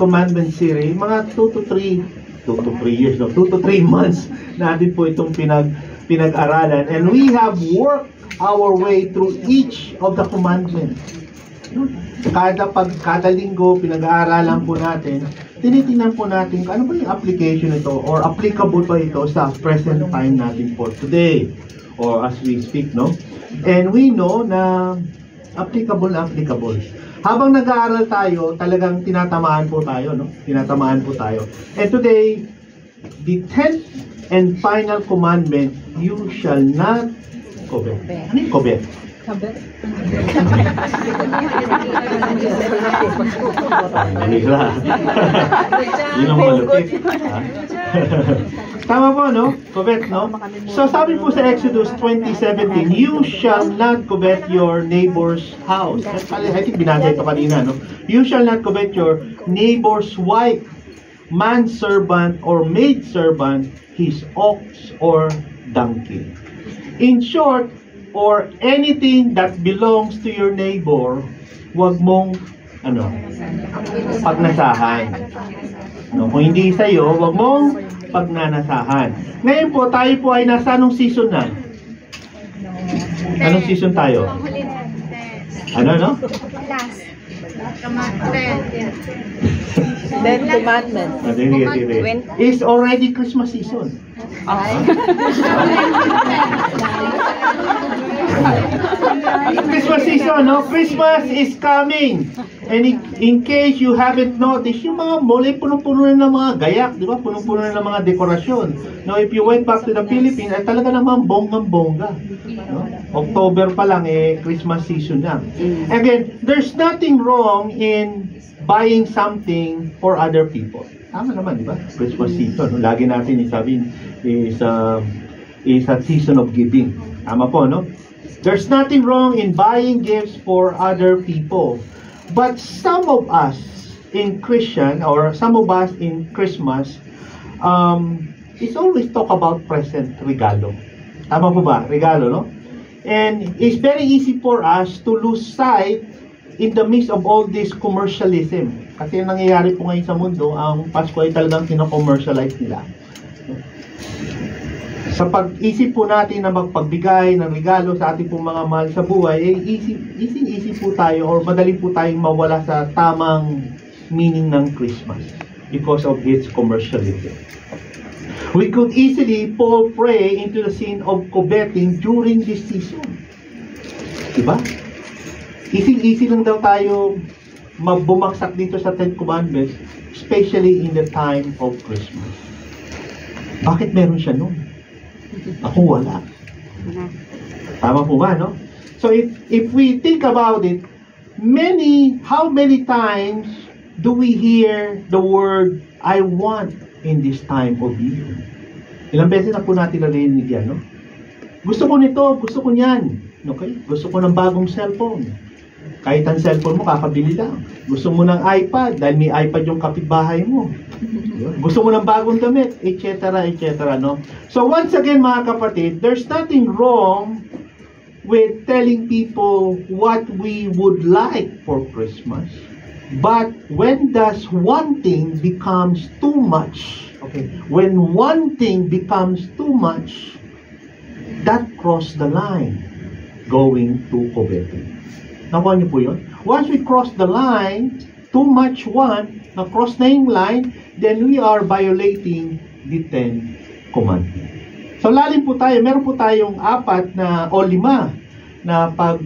commandment series, mga 2 to 3 years, no? 2 to 3 months natin po itong pinag-aralan. And we have worked our way through each of the commandments. Kada linggo, pinag-aaralan po natin, tinitingnan po natin ano ba yung application nito or applicable ba ito sa present time natin for today or as we speak, no? And we know na applicable na applicable. Habang nag-aaral tayo, talagang tinatamaan po tayo, no? Tinatamaan po tayo. And today, the 10th and final commandment, you shall not covet. Ano yung covet? Kabet. Yun ang malupit. Tama po, no? Covet, no? So sabi po sa Exodus 20:17, you shall not covet your neighbor's house. I think binasa ito kanina, no? You shall not covet your neighbor's wife, manservant or maidservant, his ox or donkey. In short, or anything that belongs to your neighbor, wag mong pagnasahan. No, kung hindi sa'yo, wag mong pagnanasahan. Ngayon po, tayo po ay nasa anong season na? Anong season tayo? Ano, no? Last. Then commandment. It's already Christmas season. Christmas season, no? Christmas is coming. And in case you haven't noticed, yung mga mall ay punong-puno na ng mga gayak, di ba? Punong-puno na ng mga dekorasyon. No, if you went back to the Philippines, ay talaga naman bonggang-bongga. No? October pa lang, Christmas season na. Again, there's nothing wrong in buying something for other people. Tama naman, di ba? Christmas season. Lagi natin isabihin is a season of giving. Tama po, no? There's nothing wrong in buying gifts for other people. But some of us in Christian, or some of us in Christmas, it's always talk about present, regalo. Tama po ba? Regalo, no? And it's very easy for us to lose sight in the midst of all this commercialism. Kasi nangyayari po ngayon sa mundo, ang Pasko ay talagang kino-commercialize nila. Sa pag-isip po natin na magpagbigay ng regalo sa ating pong mga mahal sa buhay, easy po tayo or madali po tayong mawala sa tamang meaning ng Christmas because of its commercialism. We could easily fall prey into the sin of coveting during this season. Diba? Easy lang daw tayo magbumagsak dito sa 10 Commandments, especially in the time of Christmas. Bakit meron siya nun? Ako wala. Tama po ba, no? So if we think about it, how many times do we hear the word, I want in this time of year? Ilang beses na po natin narinig yan, no? Gusto ko nito, gusto ko niyan. Okay? Gusto ko ng bagong cellphone. Kahit ang cellphone mo, kakabili lang. Gusto mo ng iPad, dahil may iPad yung kapitbahay mo. Gusto mo ng bagong damit, etc., etc., no? So once again, mga kapatid, there's nothing wrong with telling people what we would like for Christmas. But when does one thing becomes too much, okay, when one thing becomes too much, that cross the line going to coveting. Nakuha niyo po yun? Once we cross the line, too much one, na-cross na yung line, then we are violating the 10 commandments. So lalim po tayo, meron po tayong 4 na, o 5 na pag,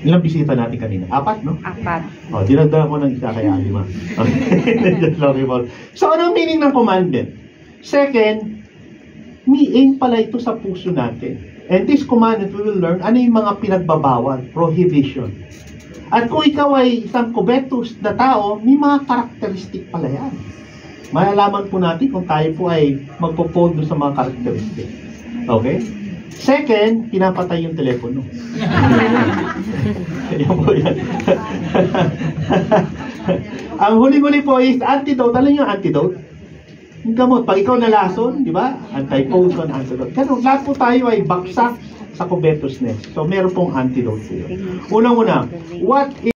ilang bisita natin kanina? 4, no? 4. O, dinagdagan ko ng isa kaya 5. So anong meaning ng commandment? Second, may aim pala ito sa puso natin. And this commandment, we will learn ano yung mga pinagbabawal, prohibition. At kung ikaw ay isang covetous na tao, may mga karakteristik pala yan. Malalaman po natin kung tayo po ay magpo-fold sa mga karakteristik. Okay? Second, pinapatay yung telepono. Yan po yan. Ang huli-huli po is antidote. Alam niyo yung antidote? Yung gamot, pag ikaw nalason, di ba? Anti-poison, antidote. Ganun, lahat po tayo ay baksak sa covetousness. So, meron pong antidote po yun. Unang-una, what is